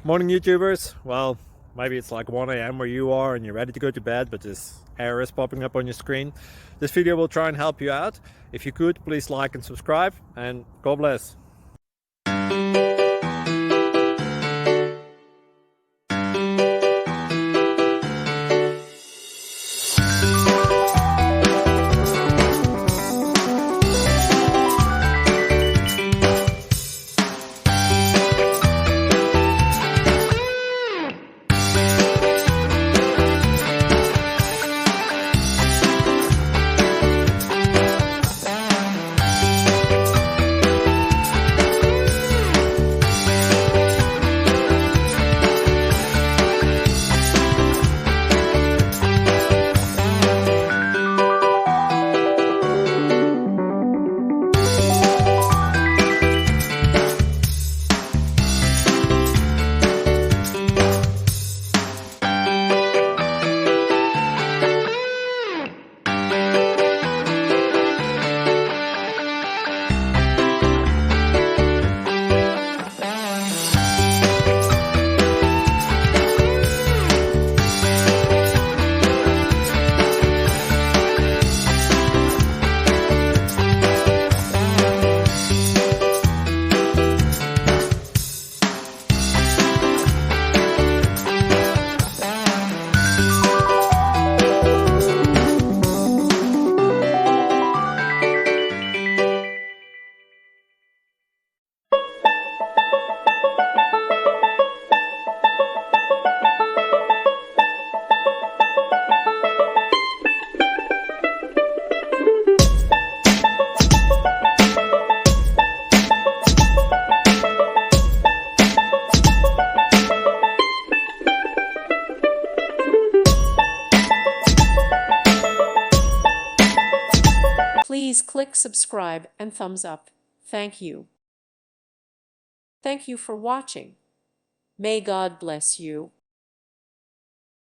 Morning YouTubers. Well, maybe it's like 1 a.m. where you are and you're ready to go to bed, but this error is popping up on your screen. This video will try and help you out. If you could, please like and subscribe, and God bless. Please click subscribe and thumbs up. Thank you. Thank you for watching. May God bless you.